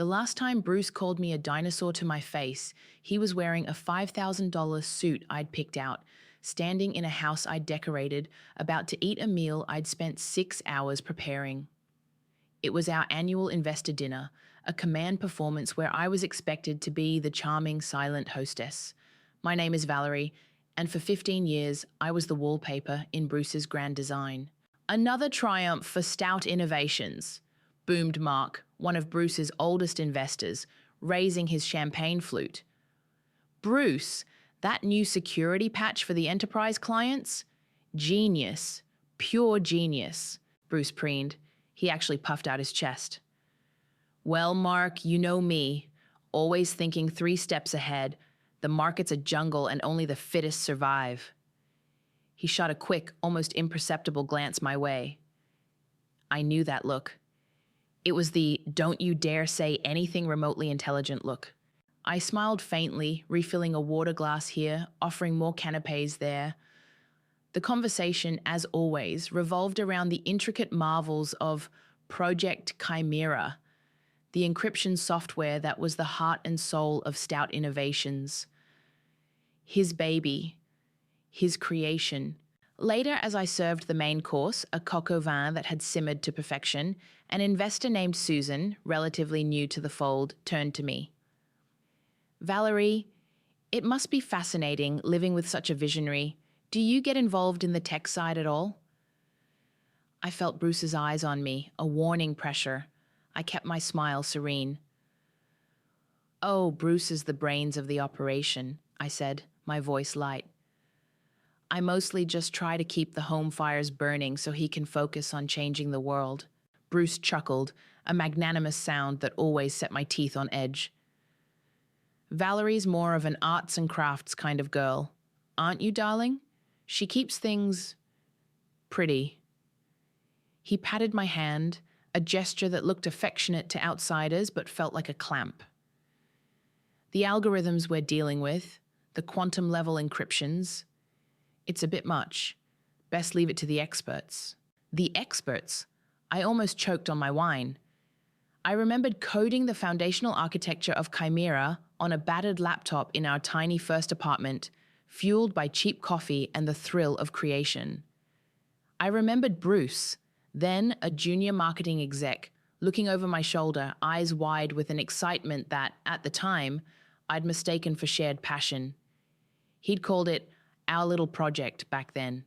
The last time Bruce called me a dinosaur to my face, he was wearing a $5,000 suit I'd picked out, standing in a house I'd decorated, about to eat a meal I'd spent 6 hours preparing. It was our annual investor dinner, a command performance where I was expected to be the charming, silent hostess. My name is Valerie, and for 15 years, I was the wallpaper in Bruce's grand design. Another triumph for stout innovations, boomed Mark, one of Bruce's oldest investors, raising his champagne flute. Bruce, that new security patch for the enterprise clients? Genius. Pure genius, Bruce preened. He actually puffed out his chest. Well, Mark, you know me. Always thinking 3 steps ahead. The market's a jungle and only the fittest survive. He shot a quick, almost imperceptible glance my way. I knew that look. It was the don't you dare say anything remotely intelligent look. I smiled faintly, refilling a water glass here, offering more canapes there. The conversation, as always, revolved around the intricate marvels of Project Chimera, the encryption software that was the heart and soul of Stout Innovations. His baby, his creation. Later, as I served the main course, a coq au vin that had simmered to perfection, an investor named Susan, relatively new to the fold, turned to me. Valerie, it must be fascinating living with such a visionary. Do you get involved in the tech side at all? I felt Bruce's eyes on me, a warning pressure. I kept my smile serene. Oh, Bruce is the brains of the operation, I said, my voice light. I mostly just try to keep the home fires burning so he can focus on changing the world. Bruce chuckled, a magnanimous sound that always set my teeth on edge. Valerie's more of an arts and crafts kind of girl. Aren't you, darling? She keeps things pretty. He patted my hand, a gesture that looked affectionate to outsiders but felt like a clamp. The algorithms we're dealing with, the quantum-level encryptions, it's a bit much. Best leave it to the experts. The experts? I almost choked on my wine. I remembered coding the foundational architecture of Chimera on a battered laptop in our tiny first apartment, fueled by cheap coffee and the thrill of creation. I remembered Bruce, then a junior marketing exec, looking over my shoulder, eyes wide with an excitement that, at the time, I'd mistaken for shared passion. He'd called it our little project back then.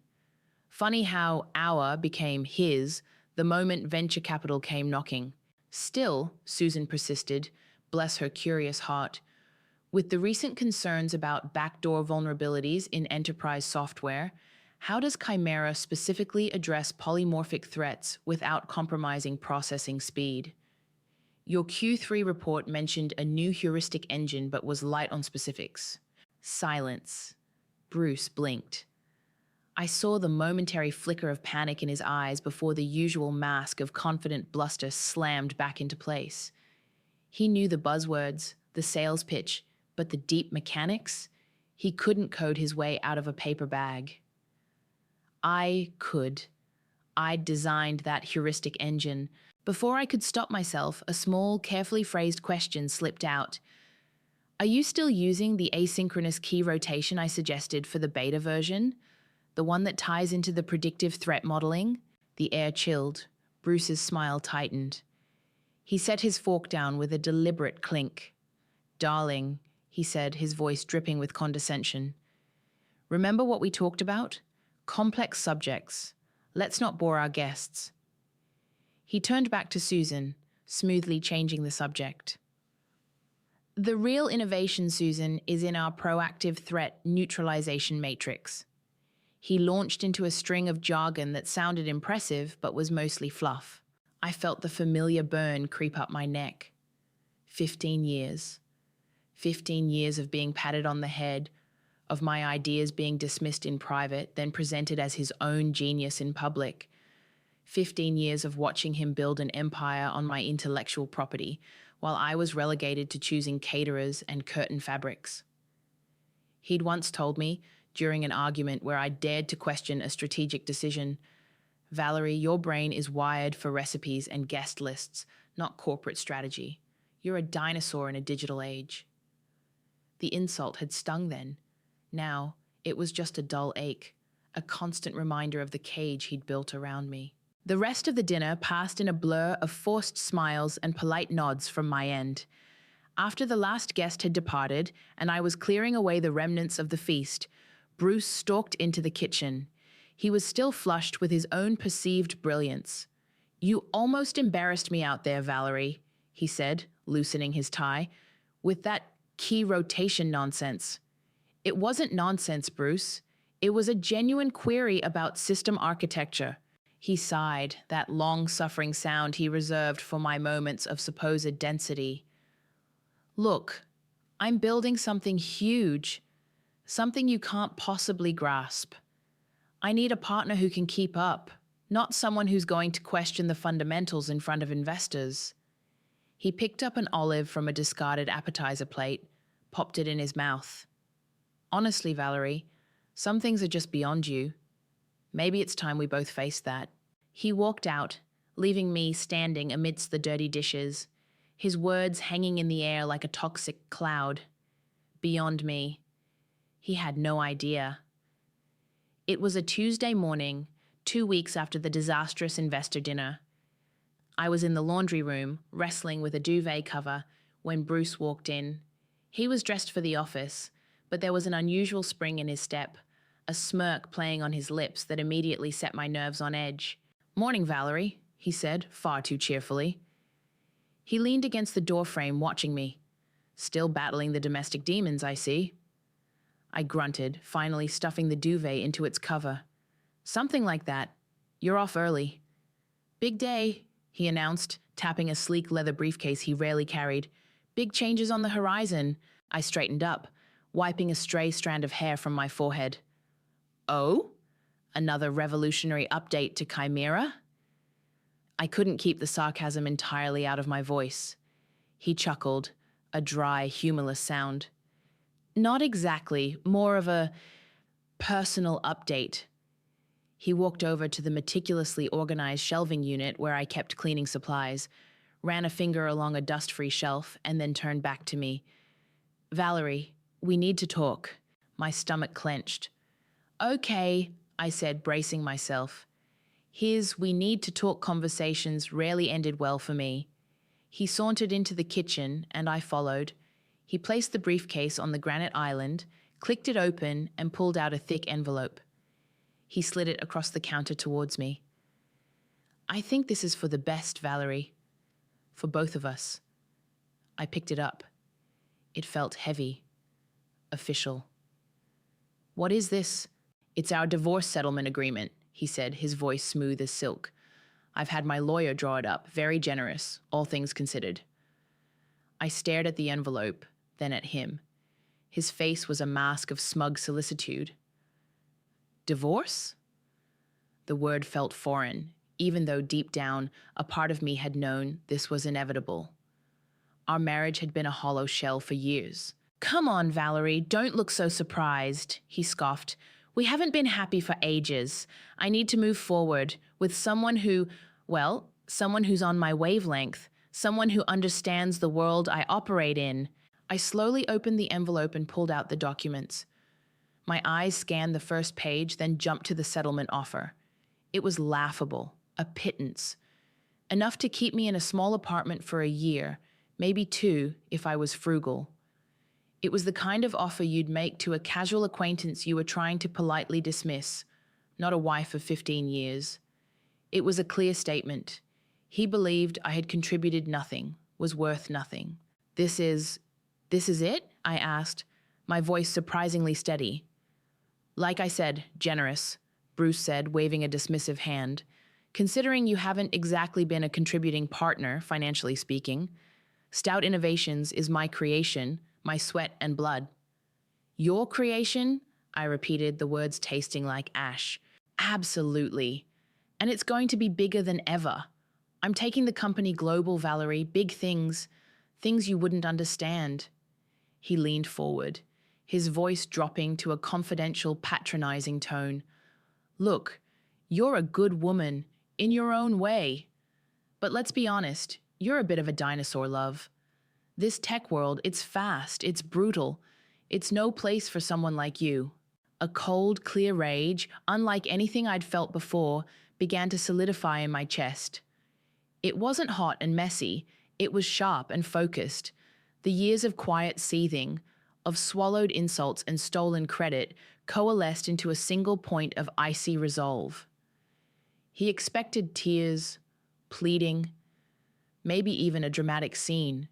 Funny how our became his the moment venture capital came knocking. Still, Susan persisted, bless her curious heart, with the recent concerns about backdoor vulnerabilities in enterprise software, how does Chimera specifically address polymorphic threats without compromising processing speed? Your Q3 report mentioned a new heuristic engine but was light on specifics. Silence. Bruce blinked. I saw the momentary flicker of panic in his eyes before the usual mask of confident bluster slammed back into place. He knew the buzzwords, the sales pitch, but the deep mechanics? He couldn't code his way out of a paper bag. I could. I'd designed that heuristic engine. Before I could stop myself, a small, carefully phrased question slipped out. Are you still using the asynchronous key rotation I suggested for the beta version? The one that ties into the predictive threat modeling? The air chilled. Bruce's smile tightened. He set his fork down with a deliberate clink. Darling, he said, his voice dripping with condescension. Remember what we talked about? Complex subjects. Let's not bore our guests. He turned back to Susan, smoothly changing the subject. The real innovation, Susan, is in our proactive threat neutralization matrix. He launched into a string of jargon that sounded impressive but was mostly fluff. I felt the familiar burn creep up my neck. 15 years. 15 years of being patted on the head, of my ideas being dismissed in private, then presented as his own genius in public. 15 years of watching him build an empire on my intellectual property, while I was relegated to choosing caterers and curtain fabrics. He'd once told me, during an argument where I dared to question a strategic decision, Valerie, your brain is wired for recipes and guest lists, not corporate strategy. You're a dinosaur in a digital age. The insult had stung then. Now, it was just a dull ache, a constant reminder of the cage he'd built around me. The rest of the dinner passed in a blur of forced smiles and polite nods from my end. After the last guest had departed and I was clearing away the remnants of the feast, Bruce stalked into the kitchen. He was still flushed with his own perceived brilliance. "You almost embarrassed me out there, Valerie," he said, loosening his tie, "with that key rotation nonsense." "It wasn't nonsense, Bruce. It was a genuine query about system architecture." He sighed, that long-suffering sound he reserved for my moments of supposed density. "Look, I'm building something huge, something you can't possibly grasp. I need a partner who can keep up, not someone who's going to question the fundamentals in front of investors." He picked up an olive from a discarded appetizer plate, popped it in his mouth. "Honestly, Valerie, some things are just beyond you. Maybe it's time we both faced that." He walked out, leaving me standing amidst the dirty dishes, his words hanging in the air like a toxic cloud. Beyond me. He had no idea. It was a Tuesday morning, 2 weeks after the disastrous investor dinner. I was in the laundry room, wrestling with a duvet cover, when Bruce walked in. He was dressed for the office, but there was an unusual spring in his step, a smirk playing on his lips that immediately set my nerves on edge. "Morning, Valerie," he said, far too cheerfully. He leaned against the doorframe, watching me. "Still battling the domestic demons, I see." I grunted, finally stuffing the duvet into its cover. "Something like that. You're off early." "Big day," he announced, tapping a sleek leather briefcase he rarely carried. "Big changes on the horizon." I straightened up, wiping a stray strand of hair from my forehead. "Oh? Another revolutionary update to Chimera?" I couldn't keep the sarcasm entirely out of my voice. He chuckled, a dry, humorless sound. "Not exactly, more of a personal update." He walked over to the meticulously organized shelving unit where I kept cleaning supplies, ran a finger along a dust-free shelf, and then turned back to me. "Valerie, we need to talk." My stomach clenched. "Okay," I said, bracing myself. His "we need to talk" conversations rarely ended well for me. He sauntered into the kitchen, and I followed. He placed the briefcase on the granite island, clicked it open, and pulled out a thick envelope. He slid it across the counter towards me. "I think this is for the best, Valerie. For both of us." I picked it up. It felt heavy, official. "What is this?" "It's our divorce settlement agreement," he said, his voice smooth as silk. "I've had my lawyer draw it up, very generous, all things considered." I stared at the envelope, then at him. His face was a mask of smug solicitude. "Divorce?" The word felt foreign, even though deep down, a part of me had known this was inevitable. Our marriage had been a hollow shell for years. "Come on, Valerie, don't look so surprised," he scoffed. "We haven't been happy for ages. I need to move forward with someone someone who's on my wavelength, someone who understands the world I operate in." I slowly opened the envelope and pulled out the documents. My eyes scanned the first page, then jumped to the settlement offer. It was laughable, a pittance. Enough to keep me in a small apartment for a year, maybe 2 if I was frugal. It was the kind of offer you'd make to a casual acquaintance you were trying to politely dismiss, not a wife of 15 years. It was a clear statement. He believed I had contributed nothing, was worth nothing. This is it?" I asked, my voice surprisingly steady. "Like I said, generous," Bruce said, waving a dismissive hand. "Considering you haven't exactly been a contributing partner, financially speaking. Stout Innovations is my creation, my sweat and blood." "Your creation?" I repeated, the words tasting like ash. "Absolutely. And it's going to be bigger than ever. I'm taking the company global, Valerie, big things you wouldn't understand." He leaned forward, his voice dropping to a confidential, patronizing tone. "Look, you're a good woman, in your own way. But let's be honest, you're a bit of a dinosaur, love. This tech world, it's fast, it's brutal. It's no place for someone like you. A cold, clear rage, unlike anything I'd felt before, began to solidify in my chest. It wasn't hot and messy, it was sharp and focused. The years of quiet seething, of swallowed insults and stolen credit, coalesced into a single point of icy resolve. He expected tears, pleading, maybe even a dramatic scene.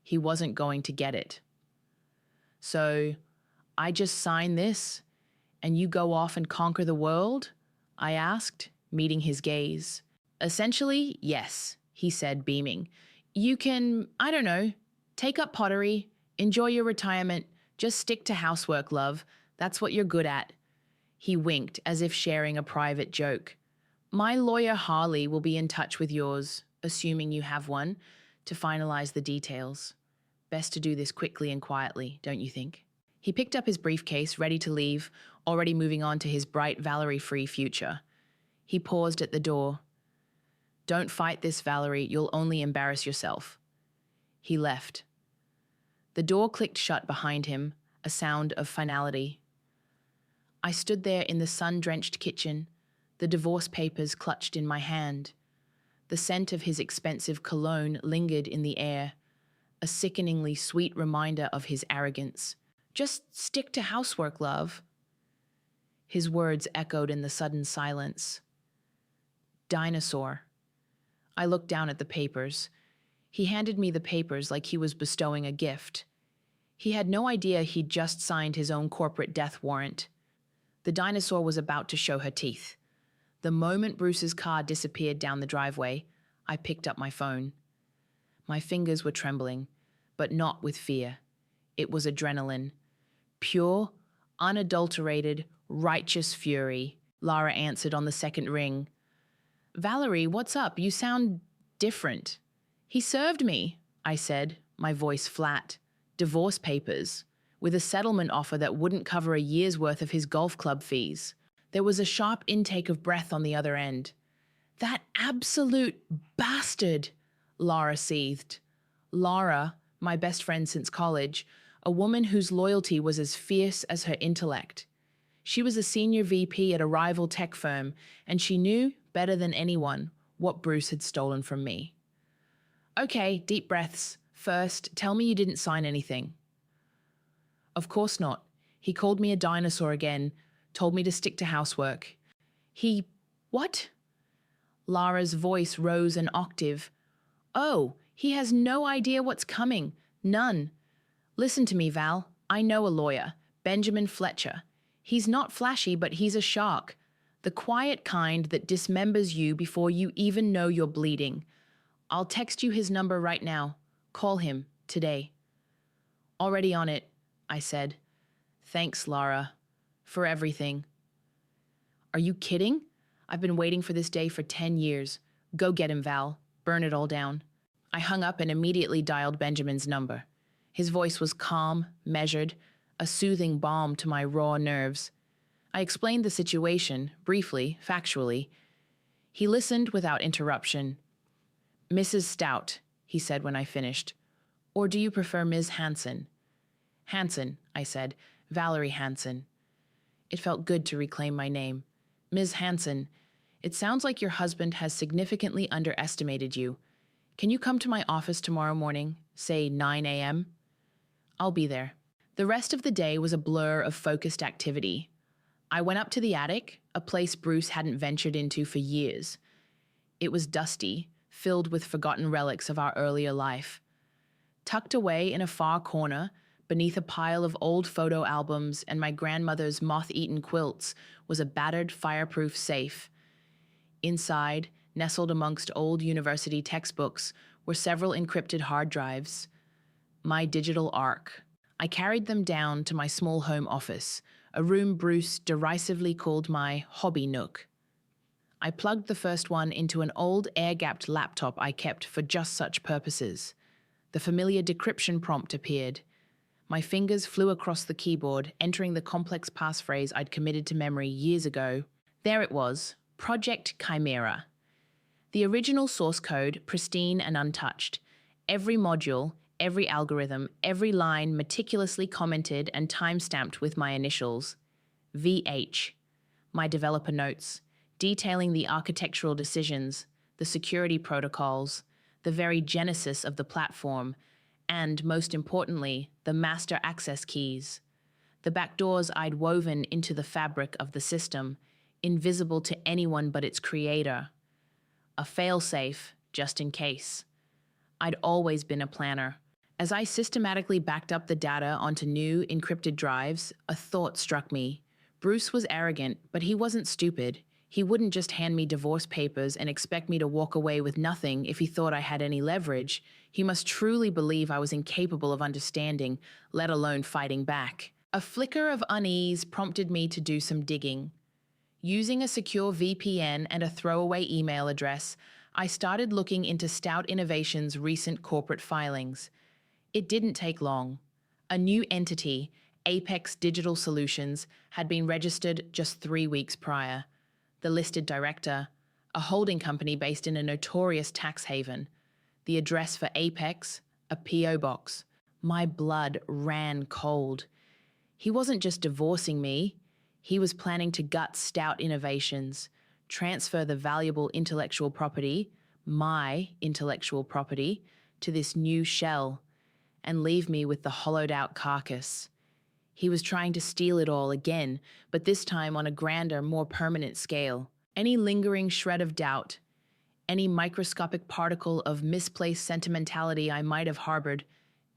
He wasn't going to get it. So, I just sign this, and you go off and conquer the world? I asked, meeting his gaze. Essentially, yes, he said, beaming. You can, I don't know, take up pottery, enjoy your retirement, just stick to housework, love. That's what you're good at. He winked, as if sharing a private joke. My lawyer Harley will be in touch with yours, assuming you have one, to finalize the details. Best to do this quickly and quietly, don't you think? He picked up his briefcase, ready to leave, already moving on to his bright, Valerie-free future. He paused at the door. Don't fight this, Valerie. You'll only embarrass yourself. He left. The door clicked shut behind him, a sound of finality. I stood there in the sun-drenched kitchen, the divorce papers clutched in my hand. The scent of his expensive cologne lingered in the air, a sickeningly sweet reminder of his arrogance. Just stick to housework, love. His words echoed in the sudden silence. Dinosaur. I looked down at the papers. He handed me the papers like he was bestowing a gift. He had no idea he'd just signed his own corporate death warrant. The dinosaur was about to show her teeth. The moment Bruce's car disappeared down the driveway, I picked up my phone. My fingers were trembling, but not with fear. It was adrenaline. Pure, unadulterated, righteous fury. Lara answered on the second ring. Valerie, what's up? You sound different. He served me, I said, my voice flat. Divorce papers, with a settlement offer that wouldn't cover a year's worth of his golf club fees. There was a sharp intake of breath on the other end. That absolute bastard, Lara seethed. Lara, my best friend since college, a woman whose loyalty was as fierce as her intellect. She was a senior VP at a rival tech firm, and she knew, better than anyone, what Bruce had stolen from me. Okay, deep breaths. First, tell me you didn't sign anything. Of course not. He called me a dinosaur again, told me to stick to housework. What? Lara's voice rose an octave. Oh, he has no idea what's coming. None. Listen to me, Val. I know a lawyer, Benjamin Fletcher. He's not flashy, but he's a shark. The quiet kind that dismembers you before you even know you're bleeding. I'll text you his number right now. Call him, today. Already on it, I said. Thanks, Lara, for everything. Are you kidding? I've been waiting for this day for 10 years. Go get him, Val. Burn it all down. I hung up and immediately dialed Benjamin's number. His voice was calm, measured, a soothing balm to my raw nerves. I explained the situation, briefly, factually. He listened without interruption. Mrs. Stout, he said when I finished. Or do you prefer Ms. Hanson? Hanson, I said. Valerie Hanson. It felt good to reclaim my name. Ms. Hanson, it sounds like your husband has significantly underestimated you. Can you come to my office tomorrow morning, say 9 a.m.? I'll be there. The rest of the day was a blur of focused activity. I went up to the attic, a place Bruce hadn't ventured into for years. It was dusty, filled with forgotten relics of our earlier life. Tucked away in a far corner, beneath a pile of old photo albums and my grandmother's moth-eaten quilts, was a battered fireproof safe. Inside, nestled amongst old university textbooks, were several encrypted hard drives. My digital ark. I carried them down to my small home office, a room Bruce derisively called my hobby nook. I plugged the first one into an old air-gapped laptop I kept for just such purposes. The familiar decryption prompt appeared. My fingers flew across the keyboard, entering the complex passphrase I'd committed to memory years ago. There it was, Project Chimera. The original source code, pristine and untouched. Every module, every algorithm, every line meticulously commented and time-stamped with my initials. VH, my developer notes, detailing the architectural decisions, the security protocols, the very genesis of the platform, and, most importantly, the master access keys. The backdoors I'd woven into the fabric of the system, invisible to anyone but its creator. A failsafe, just in case. I'd always been a planner. As I systematically backed up the data onto new, encrypted drives, a thought struck me. Bruce was arrogant, but he wasn't stupid. He wouldn't just hand me divorce papers and expect me to walk away with nothing if he thought I had any leverage. He must truly believe I was incapable of understanding, let alone fighting back. A flicker of unease prompted me to do some digging. Using a secure VPN and a throwaway email address, I started looking into Stout Innovations' recent corporate filings. It didn't take long. A new entity, Apex Digital Solutions, had been registered just 3 weeks prior. The listed director, a holding company based in a notorious tax haven. The address for Apex, a P.O. box. My blood ran cold. He wasn't just divorcing me. He was planning to gut Stout Innovations, transfer the valuable intellectual property, my intellectual property, to this new shell, and leave me with the hollowed-out carcass. He was trying to steal it all again, but this time on a grander, more permanent scale. Any lingering shred of doubt, any microscopic particle of misplaced sentimentality I might have harbored,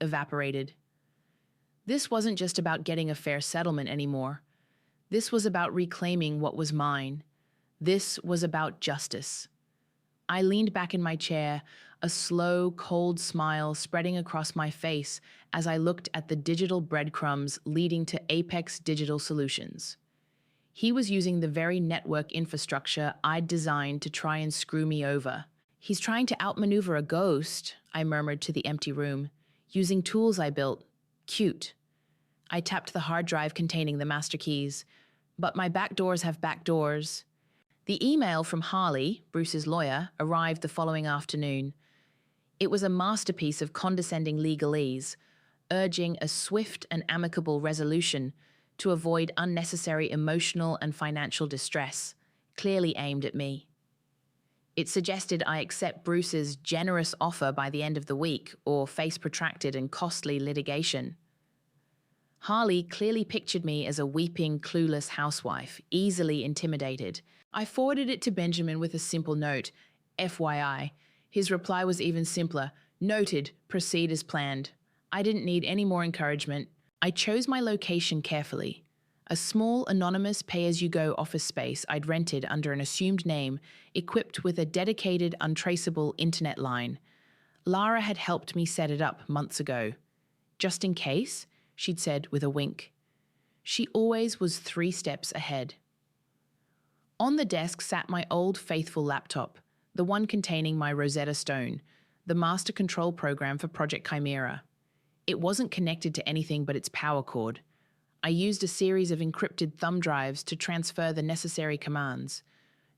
evaporated. This wasn't just about getting a fair settlement anymore. This was about reclaiming what was mine. This was about justice. I leaned back in my chair, a slow, cold smile spreading across my face as I looked at the digital breadcrumbs leading to Apex Digital Solutions. He was using the very network infrastructure I'd designed to try and screw me over. He's trying to outmaneuver a ghost, I murmured to the empty room, using tools I built. Cute. I tapped the hard drive containing the master keys. But my backdoors have backdoors. The email from Harley, Bruce's lawyer, arrived the following afternoon. It was a masterpiece of condescending legalese, urging a swift and amicable resolution to avoid unnecessary emotional and financial distress, clearly aimed at me. It suggested I accept Bruce's generous offer by the end of the week or face protracted and costly litigation. Harley clearly pictured me as a weeping, clueless housewife, easily intimidated. I forwarded it to Benjamin with a simple note, FYI. His reply was even simpler. Noted, proceed as planned. I didn't need any more encouragement. I chose my location carefully. A small, anonymous pay-as-you-go office space I'd rented under an assumed name, equipped with a dedicated, untraceable internet line. Lara had helped me set it up months ago. Just in case, she'd said with a wink. She always was 3 steps ahead. On the desk sat my old faithful laptop, the one containing my Rosetta Stone, the master control program for Project Chimera. It wasn't connected to anything but its power cord. I used a series of encrypted thumb drives to transfer the necessary commands.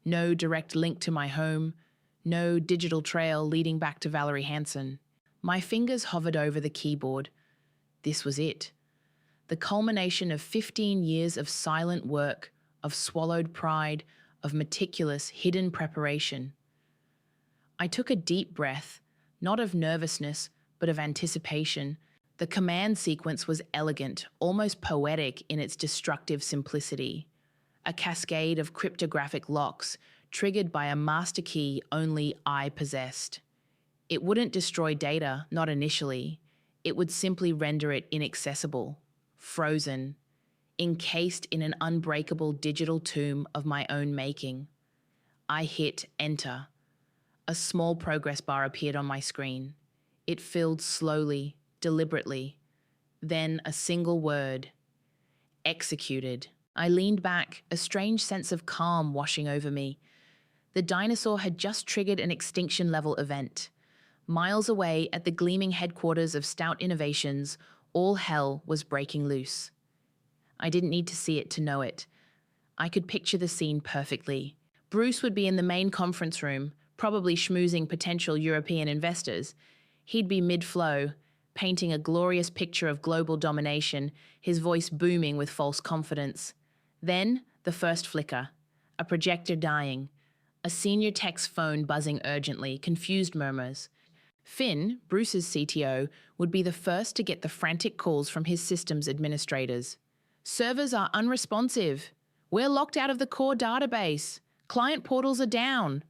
No direct link to my home, no digital trail leading back to Valerie Hansen. My fingers hovered over the keyboard. This was it. The culmination of 15 years of silent work, of swallowed pride, of meticulous, hidden preparation. I took a deep breath, not of nervousness, but of anticipation. The command sequence was elegant, almost poetic in its destructive simplicity. A cascade of cryptographic locks, triggered by a master key only I possessed. It wouldn't destroy data, not initially. It would simply render it inaccessible, frozen, encased in an unbreakable digital tomb of my own making. I hit enter. A small progress bar appeared on my screen. It filled slowly, deliberately. Then a single word. Executed. I leaned back, a strange sense of calm washing over me. The Dinosaur had just triggered an extinction-level event. Miles away at the gleaming headquarters of Stout Innovations, all hell was breaking loose. I didn't need to see it to know it. I could picture the scene perfectly. Bruce would be in the main conference room, probably schmoozing potential European investors. He'd be mid-flow, painting a glorious picture of global domination, his voice booming with false confidence. Then, the first flicker. A projector dying. A senior tech's phone buzzing urgently, confused murmurs. Finn, Bruce's CTO, would be the first to get the frantic calls from his systems administrators. Servers are unresponsive. We're locked out of the core database. Client portals are down.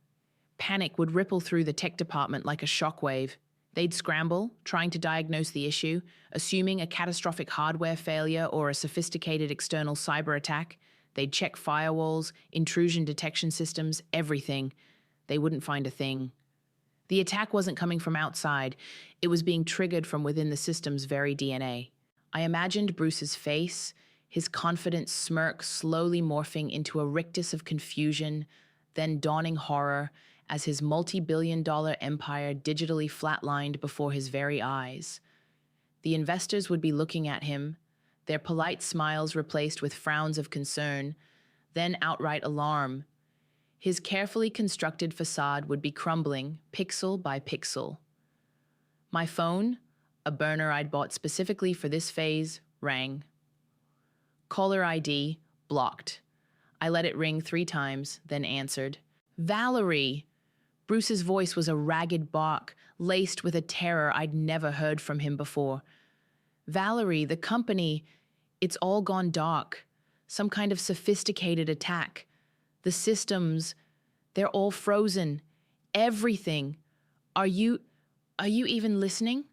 Panic would ripple through the tech department like a shockwave. They'd scramble, trying to diagnose the issue, assuming a catastrophic hardware failure or a sophisticated external cyber attack. They'd check firewalls, intrusion detection systems, everything. They wouldn't find a thing. The attack wasn't coming from outside. It was being triggered from within the system's very DNA. I imagined Bruce's face, his confident smirk slowly morphing into a rictus of confusion, then dawning horror as his multi-billion-dollar empire digitally flatlined before his very eyes. The investors would be looking at him, their polite smiles replaced with frowns of concern, then outright alarm. His carefully constructed facade would be crumbling, pixel by pixel. My phone, a burner I'd bought specifically for this phase, rang. Caller ID, blocked. I let it ring 3 times, then answered. Valerie! Bruce's voice was a ragged bark, laced with a terror I'd never heard from him before. Valerie, the company, it's all gone dark. Some kind of sophisticated attack. The systems, they're all frozen. Everything. Are you even listening?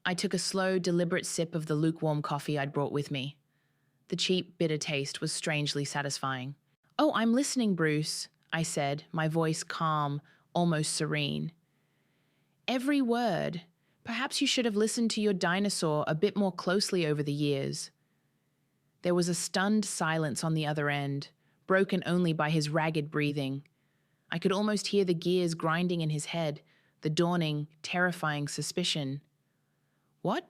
I took a slow, deliberate sip of the lukewarm coffee I'd brought with me. The cheap, bitter taste was strangely satisfying. Oh, I'm listening, Bruce, I said, my voice calm, almost serene. Every word. Perhaps you should have listened to your dinosaur a bit more closely over the years. There was a stunned silence on the other end, broken only by his ragged breathing. I could almost hear the gears grinding in his head, the dawning, terrifying suspicion. What?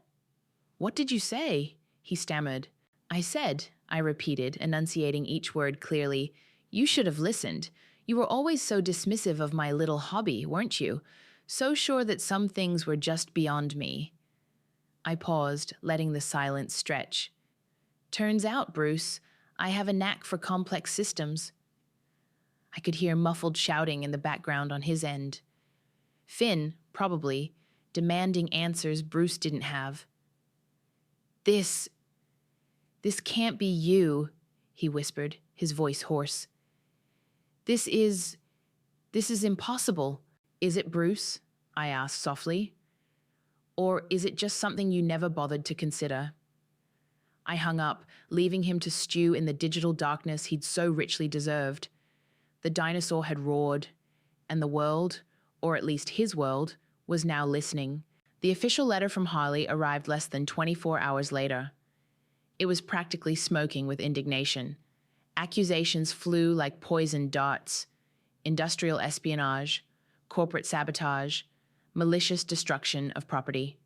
What did you say? He stammered. I said, I repeated, enunciating each word clearly, you should have listened. You were always so dismissive of my little hobby, weren't you? So sure that some things were just beyond me. I paused, letting the silence stretch. Turns out, Bruce, I have a knack for complex systems. I could hear muffled shouting in the background on his end. Finn, probably, demanding answers Bruce didn't have. This can't be you, he whispered, his voice hoarse. This is impossible. Is it, Bruce? I asked softly. Or is it just something you never bothered to consider? I hung up, leaving him to stew in the digital darkness he'd so richly deserved. The dinosaur had roared, and the world, or at least his world, was now listening. The official letter from Harley arrived less than 24 hours later. It was practically smoking with indignation. Accusations flew like poisoned darts. Industrial espionage, corporate sabotage, malicious destruction of property.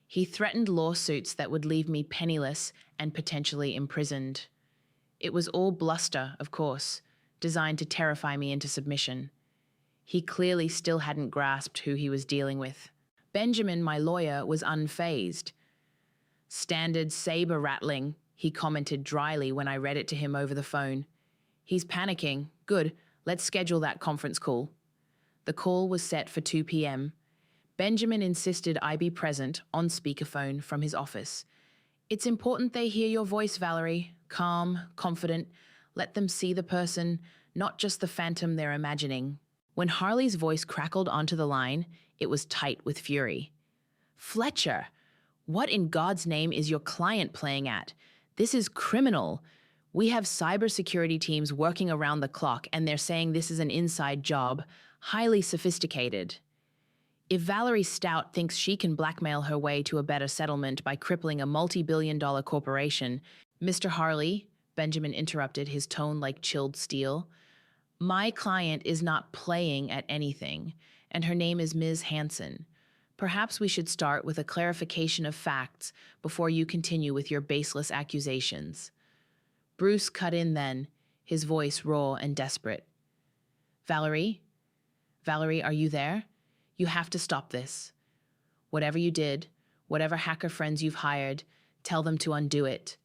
He threatened lawsuits that would leave me penniless and potentially imprisoned. It was all bluster, of course, designed to terrify me into submission. He clearly still hadn't grasped who he was dealing with. Benjamin, my lawyer, was unfazed. Standard saber rattling, he commented dryly when I read it to him over the phone. He's panicking. Good, let's schedule that conference call. The call was set for 2 p.m. Benjamin insisted I be present on speakerphone from his office. It's important they hear your voice, Valerie. Calm, confident. Let them see the person, not just the phantom they're imagining. When Harley's voice crackled onto the line, it was tight with fury. Fletcher, what in God's name is your client playing at? This is criminal. We have cybersecurity teams working around the clock, and they're saying this is an inside job, highly sophisticated. If Valerie Stout thinks she can blackmail her way to a better settlement by crippling a multi-billion-dollar corporation, Mr. Harley, Benjamin interrupted, his tone like chilled steel, my client is not playing at anything, and her name is Ms. Hanson. Perhaps we should start with a clarification of facts before you continue with your baseless accusations. Bruce cut in then, his voice raw and desperate. Valerie? Valerie, are you there? You have to stop this. Whatever you did, Whatever hacker friends you've hired, tell them to undo it.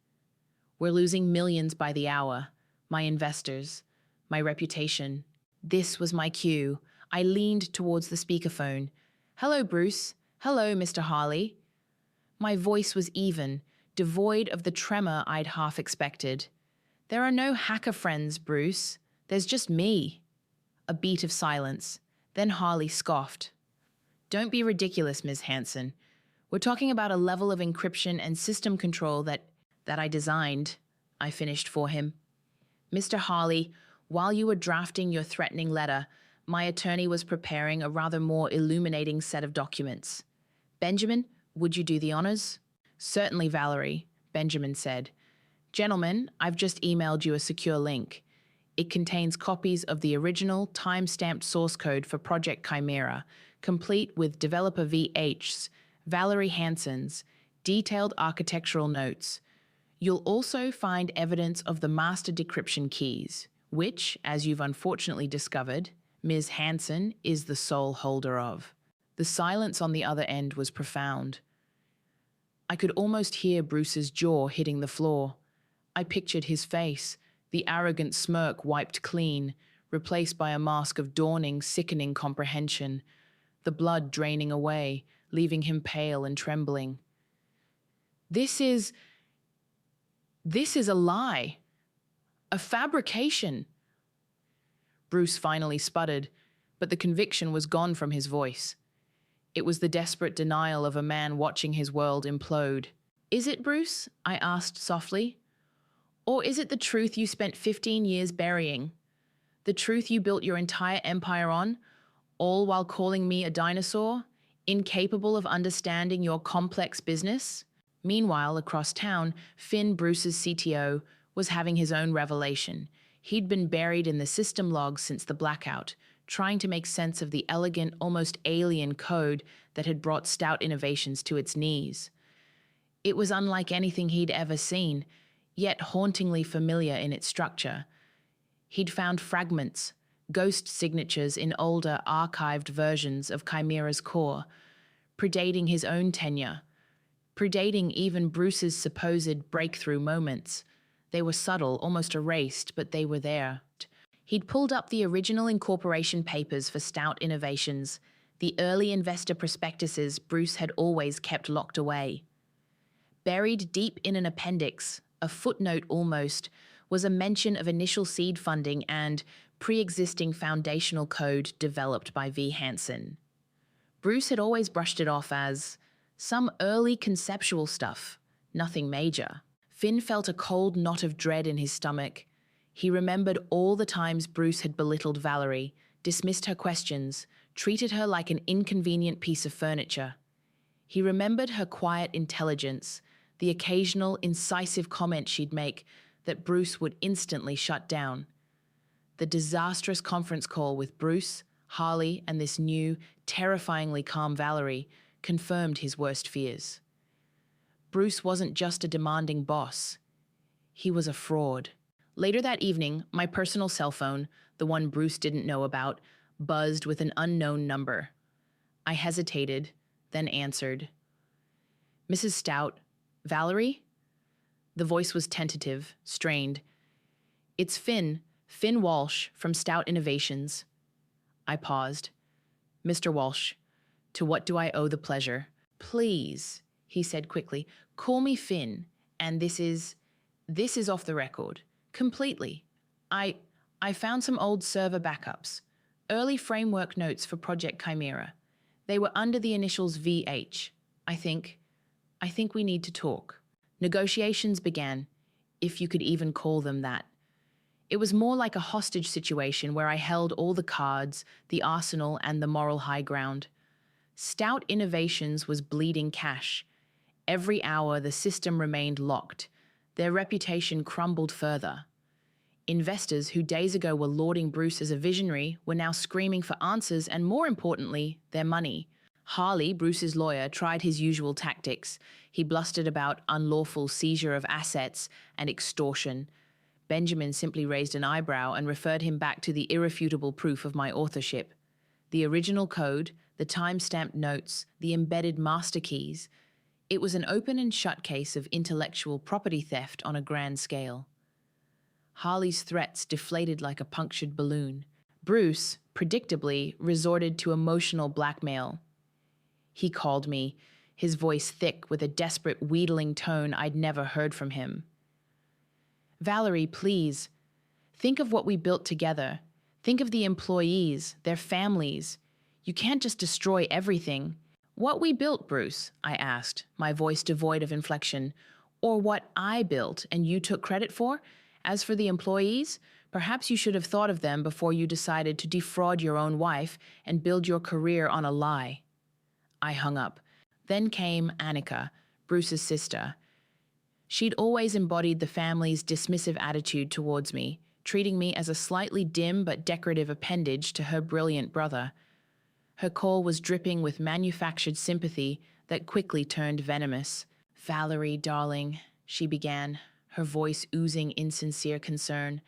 We're losing millions by the hour. My investors, my reputation. This was my cue. I leaned towards the speakerphone. Hello, Bruce. Hello, Mr. Harley. My voice was even, devoid of the tremor I'd half expected. There are no hacker friends, Bruce. There's just me. A beat of silence. Then Harley scoffed. Don't be ridiculous, Ms. Hanson. We're talking about a level of encryption and system control that I designed, I finished for him. Mr. Harley, while you were drafting your threatening letter, my attorney was preparing a rather more illuminating set of documents. Benjamin, would you do the honors? Certainly, Valerie, Benjamin said. Gentlemen, I've just emailed you a secure link. It contains copies of the original time-stamped source code for Project Chimera, complete with developer VH's, Valerie Hanson's, detailed architectural notes. You'll also find evidence of the master decryption keys, which, as you've unfortunately discovered, Ms. Hanson is the sole holder of. The silence on the other end was profound. I could almost hear Bruce's jaw hitting the floor. I pictured his face, the arrogant smirk wiped clean, replaced by a mask of dawning, sickening comprehension, the blood draining away, leaving him pale and trembling. This is a lie. A fabrication. Bruce finally sputtered, but the conviction was gone from his voice. It was the desperate denial of a man watching his world implode. Is it, Bruce? I asked softly. Or is it the truth you spent 15 years burying? The truth you built your entire empire on, all while calling me a dinosaur, incapable of understanding your complex business? Meanwhile, across town, Finn, Bruce's CTO, was having his own revelation. He'd been buried in the system logs since the blackout, trying to make sense of the elegant, almost alien code that had brought Stout Innovations to its knees. It was unlike anything he'd ever seen, yet hauntingly familiar in its structure. He'd found fragments, ghost signatures in older, archived versions of Chimera's core, predating his own tenure, predating even Bruce's supposed breakthrough moments. They were subtle, almost erased, but they were there. He'd pulled up the original incorporation papers for Stout Innovations, the early investor prospectuses Bruce had always kept locked away. Buried deep in an appendix, a footnote almost, was a mention of initial seed funding and pre-existing foundational code developed by V. Hanson. Bruce had always brushed it off as some early conceptual stuff, nothing major. Finn felt a cold knot of dread in his stomach. He remembered all the times Bruce had belittled Valerie, dismissed her questions, treated her like an inconvenient piece of furniture. He remembered her quiet intelligence, the occasional incisive comment she'd make that Bruce would instantly shut down. The disastrous conference call with Bruce, Harley, and this new, terrifyingly calm Valerie confirmed his worst fears. Bruce wasn't just a demanding boss. He was a fraud. Later that evening, my personal cell phone, the one Bruce didn't know about, buzzed with an unknown number. I hesitated, then answered. Mrs. Stout, Valerie? The voice was tentative, strained. It's Finn Walsh from Stout Innovations. I paused. Mr. Walsh, to what do I owe the pleasure? Please, he said quickly, call me Finn, and this is off the record. Completely. I found some old server backups, early framework notes for Project Chimera. They were under the initials VH. I think we need to talk. Negotiations began, if you could even call them that. It was more like a hostage situation where I held all the cards, the arsenal, and the moral high ground. Stout Innovations was bleeding cash. Every hour, the system remained locked. Their reputation crumbled further. Investors who days ago were lauding Bruce as a visionary were now screaming for answers and, more importantly, their money. Harley, Bruce's lawyer, tried his usual tactics. He blustered about unlawful seizure of assets and extortion. Benjamin simply raised an eyebrow and referred him back to the irrefutable proof of my authorship. The original code, the time-stamped notes, the embedded master keys. It was an open and shut case of intellectual property theft on a grand scale. Harley's threats deflated like a punctured balloon. Bruce, predictably, resorted to emotional blackmail. He called me, his voice thick with a desperate, wheedling tone I'd never heard from him. "Valerie, please, think of what we built together. Think of the employees, their families. You can't just destroy everything." "What we built, Bruce?" I asked, my voice devoid of inflection. "Or what I built and you took credit for? As for the employees, perhaps you should have thought of them before you decided to defraud your own wife and build your career on a lie." I hung up. Then came Annika, Bruce's sister. She'd always embodied the family's dismissive attitude towards me, treating me as a slightly dim but decorative appendage to her brilliant brother. Her call was dripping with manufactured sympathy that quickly turned venomous. "Valerie, darling," she began, her voice oozing insincere concern.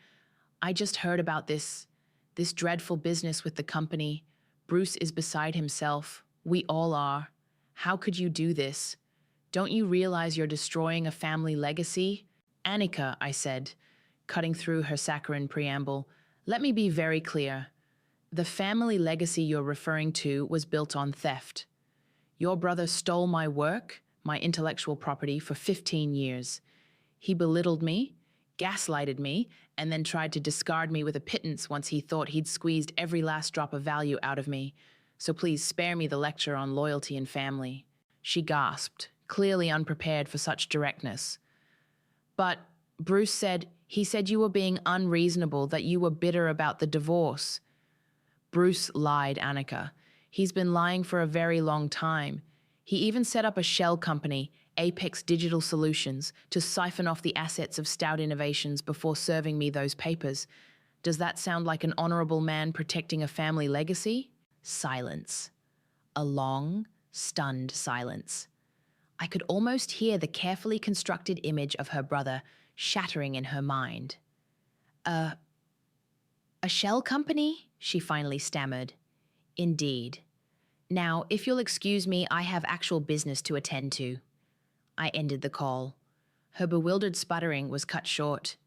"I just heard about this dreadful business with the company. Bruce is beside himself. We all are. How could you do this? Don't you realize you're destroying a family legacy?" "Annika," I said, cutting through her saccharine preamble, "let me be very clear. The family legacy you're referring to was built on theft. Your brother stole my work, my intellectual property, for 15 years. He belittled me, gaslighted me, and then tried to discard me with a pittance once he thought he'd squeezed every last drop of value out of me. So please spare me the lecture on loyalty and family." She gasped, clearly unprepared for such directness. "But," Bruce said, "he said you were being unreasonable, that you were bitter about the divorce." "Bruce lied, Annika. He's been lying for a very long time. He even set up a shell company, Apex Digital Solutions, to siphon off the assets of Stout Innovations before serving me those papers. Does that sound like an honorable man protecting a family legacy?" Silence. A long, stunned silence. I could almost hear the carefully constructed image of her brother shattering in her mind. A shell company?" she finally stammered. "Indeed. Now, if you'll excuse me, I have actual business to attend to." I ended the call. Her bewildered sputtering was cut short.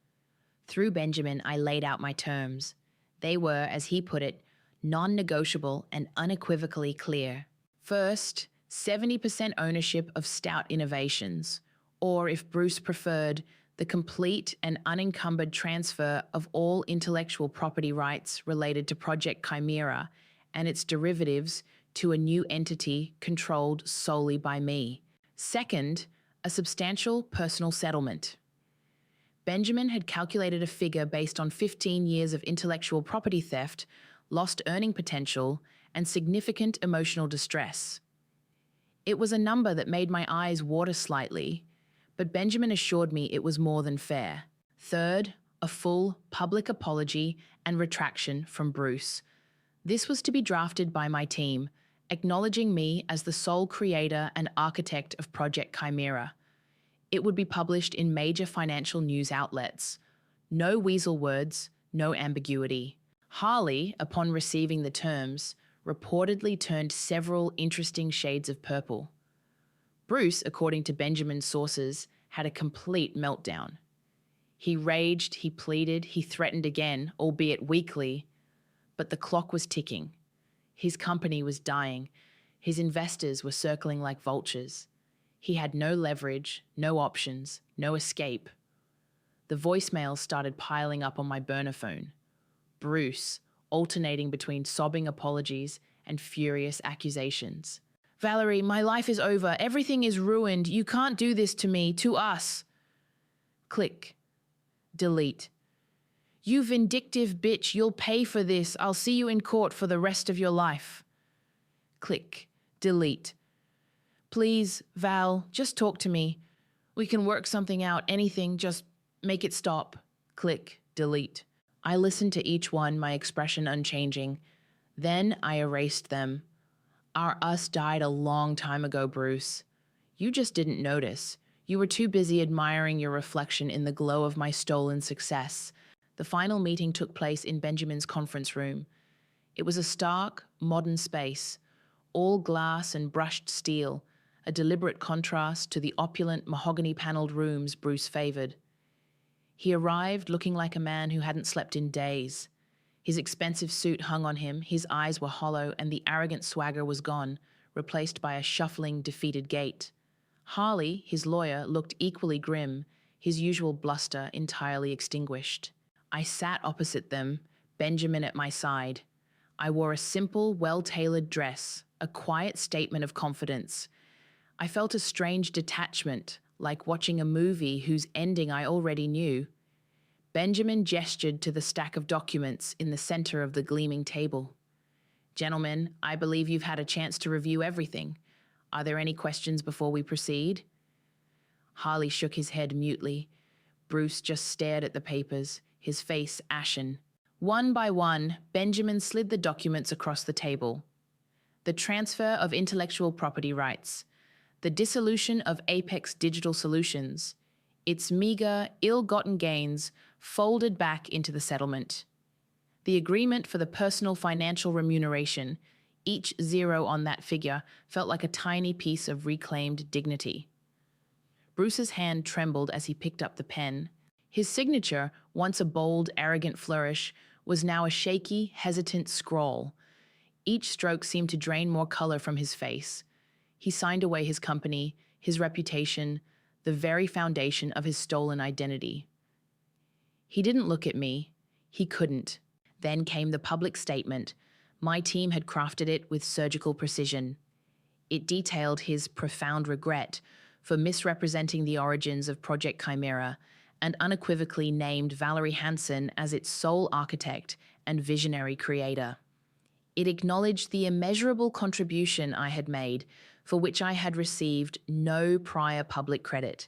Through Benjamin, I laid out my terms. They were, as he put it, non-negotiable and unequivocally clear. First, 70% ownership of Stout Innovations, or if Bruce preferred, the complete and unencumbered transfer of all intellectual property rights related to Project Chimera and its derivatives to a new entity controlled solely by me. Second, a substantial personal settlement. Benjamin had calculated a figure based on 15 years of intellectual property theft, lost earning potential, and significant emotional distress. It was a number that made my eyes water slightly, but Benjamin assured me it was more than fair. Third, a full public apology and retraction from Bruce. This was to be drafted by my team, acknowledging me as the sole creator and architect of Project Chimera. It would be published in major financial news outlets. No weasel words, no ambiguity. Harley, upon receiving the terms, reportedly turned several interesting shades of purple. Bruce, according to Benjamin's sources, had a complete meltdown. He raged, he pleaded, he threatened again, albeit weakly, but the clock was ticking. His company was dying. His investors were circling like vultures. He had no leverage, no options, no escape. The voicemails started piling up on my burner phone. Bruce, alternating between sobbing apologies and furious accusations. "Valerie, my life is over. Everything is ruined. You can't do this to me, to us." Click. Delete. "You vindictive bitch, you'll pay for this. I'll see you in court for the rest of your life." Click. Delete. "Please, Val, just talk to me. We can work something out, anything, just make it stop." Click. Delete. I listened to each one, my expression unchanging. Then I erased them. Our us died a long time ago, Bruce. You just didn't notice. You were too busy admiring your reflection in the glow of my stolen success. The final meeting took place in Benjamin's conference room. It was a stark, modern space, all glass and brushed steel, a deliberate contrast to the opulent mahogany-paneled rooms Bruce favored. He arrived looking like a man who hadn't slept in days. His expensive suit hung on him, his eyes were hollow, and the arrogant swagger was gone, replaced by a shuffling, defeated gait. Harley, his lawyer, looked equally grim, his usual bluster entirely extinguished. I sat opposite them, Benjamin at my side. I wore a simple, well-tailored dress, a quiet statement of confidence. I felt a strange detachment, like watching a movie whose ending I already knew. Benjamin gestured to the stack of documents in the center of the gleaming table. "Gentlemen, I believe you've had a chance to review everything. Are there any questions before we proceed?" Harley shook his head mutely. Bruce just stared at the papers, his face ashen. One by one, Benjamin slid the documents across the table. The transfer of intellectual property rights, the dissolution of Apex Digital Solutions, its meager, ill-gotten gains folded back into the settlement. The agreement for the personal financial remuneration, each zero on that figure, felt like a tiny piece of reclaimed dignity. Bruce's hand trembled as he picked up the pen. His signature, once a bold, arrogant flourish, was now a shaky, hesitant scrawl. Each stroke seemed to drain more color from his face. He signed away his company, his reputation, the very foundation of his stolen identity. He didn't look at me. He couldn't. Then came the public statement. My team had crafted it with surgical precision. It detailed his profound regret for misrepresenting the origins of Project Chimera and unequivocally named Valerie Hansen as its sole architect and visionary creator. It acknowledged the immeasurable contribution I had made, for which I had received no prior public credit.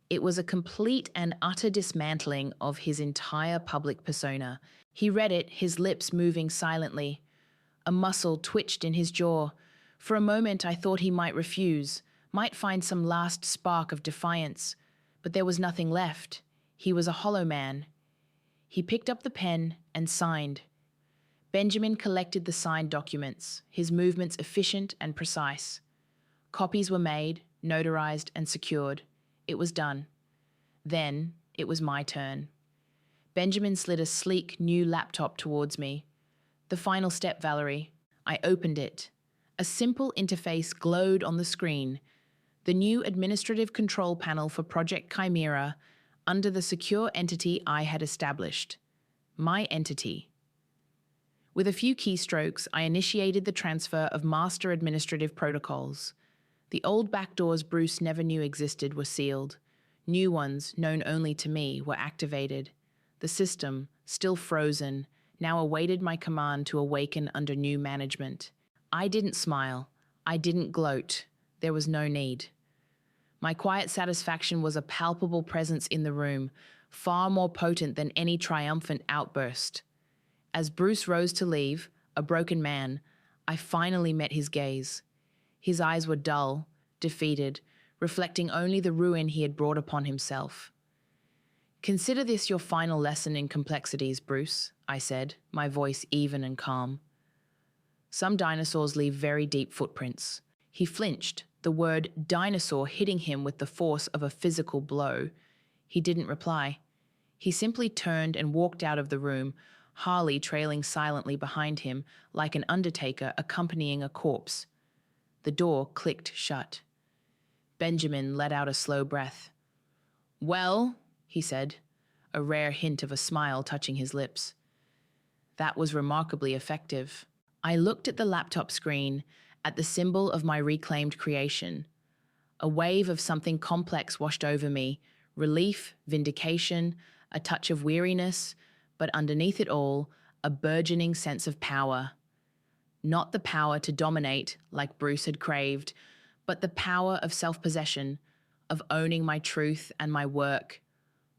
It was a complete and utter dismantling of his entire public persona. He read it, his lips moving silently. A muscle twitched in his jaw. For a moment I thought he might refuse, might find some last spark of defiance. But there was nothing left. He was a hollow man. He picked up the pen and signed. Benjamin collected the signed documents, his movements efficient and precise. Copies were made, notarized, and secured. It was done. Then it was my turn. Benjamin slid a sleek, new laptop towards me. "The final step, Valerie." I opened it. A simple interface glowed on the screen. The new administrative control panel for Project Chimera under the secure entity I had established. My entity. With a few keystrokes, I initiated the transfer of master administrative protocols. The old backdoors Bruce never knew existed were sealed. New ones, known only to me, were activated. The system, still frozen, now awaited my command to awaken under new management. I didn't smile. I didn't gloat. There was no need. My quiet satisfaction was a palpable presence in the room, far more potent than any triumphant outburst. As Bruce rose to leave, a broken man, I finally met his gaze. His eyes were dull, defeated, reflecting only the ruin he had brought upon himself. "Consider this your final lesson in complexities, Bruce," I said, my voice even and calm. "Some dinosaurs leave very deep footprints." He flinched, the word dinosaur hitting him with the force of a physical blow. He didn't reply. He simply turned and walked out of the room, Harley trailing silently behind him like an undertaker accompanying a corpse. The door clicked shut. Benjamin let out a slow breath. "Well," he said, a rare hint of a smile touching his lips. "That was remarkably effective." I looked at the laptop screen, at the symbol of my reclaimed creation. A wave of something complex washed over me, relief, vindication, a touch of weariness, but underneath it all, a burgeoning sense of power. Not the power to dominate, like Bruce had craved, but the power of self-possession, of owning my truth and my work.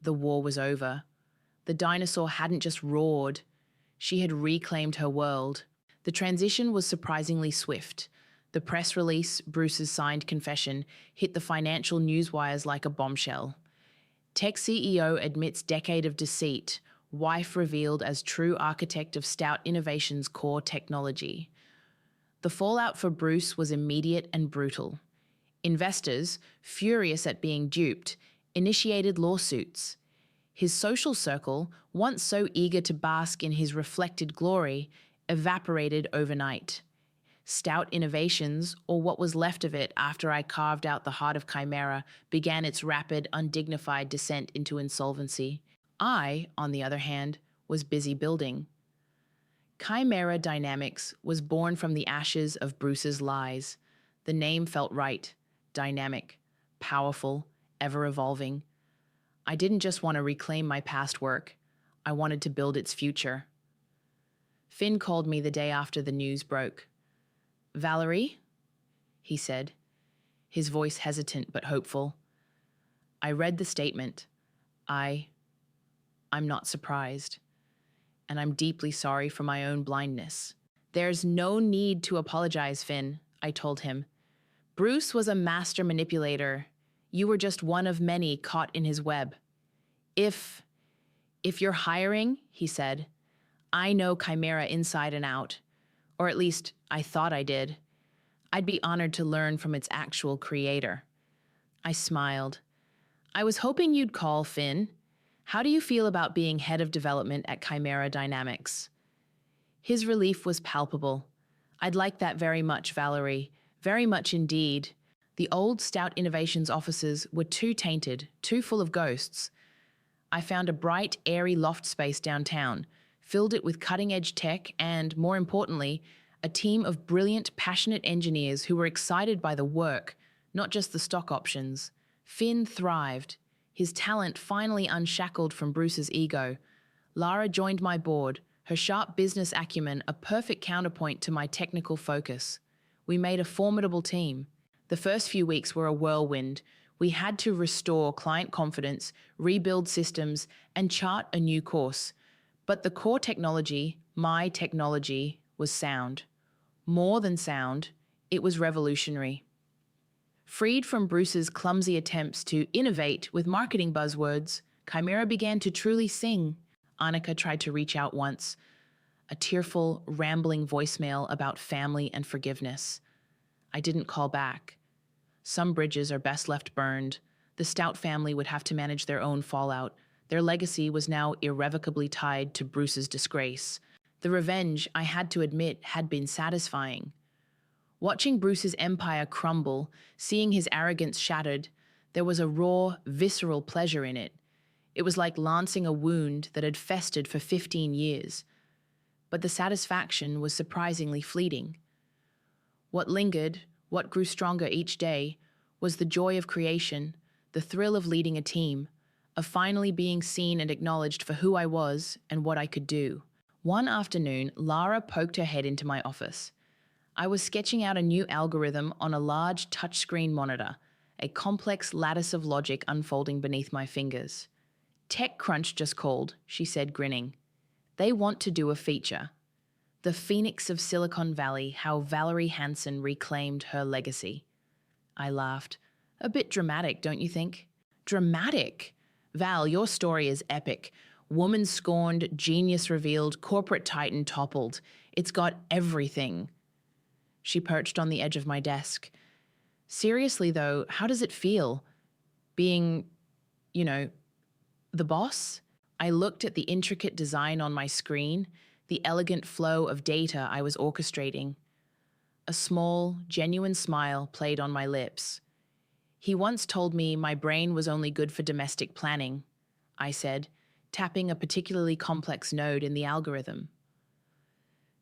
The war was over. The dinosaur hadn't just roared. She had reclaimed her world. The transition was surprisingly swift. The press release, Bruce's signed confession, hit the financial newswires like a bombshell. Tech CEO admits decade of deceit, wife revealed as true architect of Stout Innovations' core technology. The fallout for Bruce was immediate and brutal. Investors, furious at being duped, initiated lawsuits. His social circle, once so eager to bask in his reflected glory, evaporated overnight. Stout Innovations, or what was left of it after I carved out the heart of Chimera, began its rapid, undignified descent into insolvency. I, on the other hand, was busy building. Chimera Dynamics was born from the ashes of Bruce's lies. The name felt right, dynamic, powerful, ever-evolving. I didn't just want to reclaim my past work. I wanted to build its future. Finn called me the day after the news broke. "Valerie?" he said, his voice hesitant but hopeful. I read the statement. I'm not surprised. And I'm deeply sorry for my own blindness. "There's no need to apologize, Finn," I told him. "Bruce was a master manipulator. You were just one of many caught in his web. If you're hiring," he said, "I know Chimera inside and out. Or at least, I thought I did. I'd be honored to learn from its actual creator." I smiled. "I was hoping you'd call, Finn. How do you feel about being head of development at Chimera Dynamics?" His relief was palpable. "I'd like that very much, Valerie. Very much indeed. The old Stout Innovations offices were too tainted, too full of ghosts. I found a bright, airy loft space downtown, filled it with cutting-edge tech and, more importantly, a team of brilliant, passionate engineers who were excited by the work, not just the stock options. Finn thrived, his talent finally unshackled from Bruce's ego. Lara joined my board, her sharp business acumen a perfect counterpoint to my technical focus. We made a formidable team. The first few weeks were a whirlwind. We had to restore client confidence, rebuild systems, and chart a new course. But the core technology, my technology, was sound. More than sound, it was revolutionary. Freed from Bruce's clumsy attempts to innovate with marketing buzzwords, Chimera began to truly sing. Annika tried to reach out once, a tearful, rambling voicemail about family and forgiveness. I didn't call back. Some bridges are best left burned. The Stout family would have to manage their own fallout. Their legacy was now irrevocably tied to Bruce's disgrace. The revenge, I had to admit, had been satisfying. Watching Bruce's empire crumble, seeing his arrogance shattered, there was a raw, visceral pleasure in it. It was like lancing a wound that had festered for 15 years. But the satisfaction was surprisingly fleeting. What lingered, what grew stronger each day, was the joy of creation, the thrill of leading a team, of finally being seen and acknowledged for who I was and what I could do. One afternoon, Lara poked her head into my office. I was sketching out a new algorithm on a large touchscreen monitor, a complex lattice of logic unfolding beneath my fingers. "TechCrunch just called," she said, grinning. "They want to do a feature. The Phoenix of Silicon Valley, how Valerie Hansen reclaimed her legacy." I laughed. "A bit dramatic, don't you think?" "Dramatic? Val, your story is epic. Woman scorned, genius revealed, corporate titan toppled. It's got everything." She perched on the edge of my desk. "Seriously, though, how does it feel? Being, the boss?" I looked at the intricate design on my screen, the elegant flow of data I was orchestrating. A small, genuine smile played on my lips. "He once told me my brain was only good for domestic planning," I said, tapping a particularly complex node in the algorithm.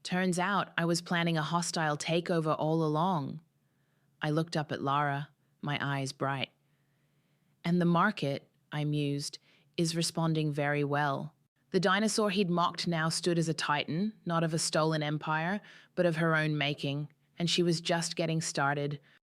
"Turns out I was planning a hostile takeover all along." I looked up at Lara, my eyes bright. "And the market," I mused, "is responding very well." The dinosaur he'd mocked now stood as a titan, not of a stolen empire, but of her own making, and she was just getting started.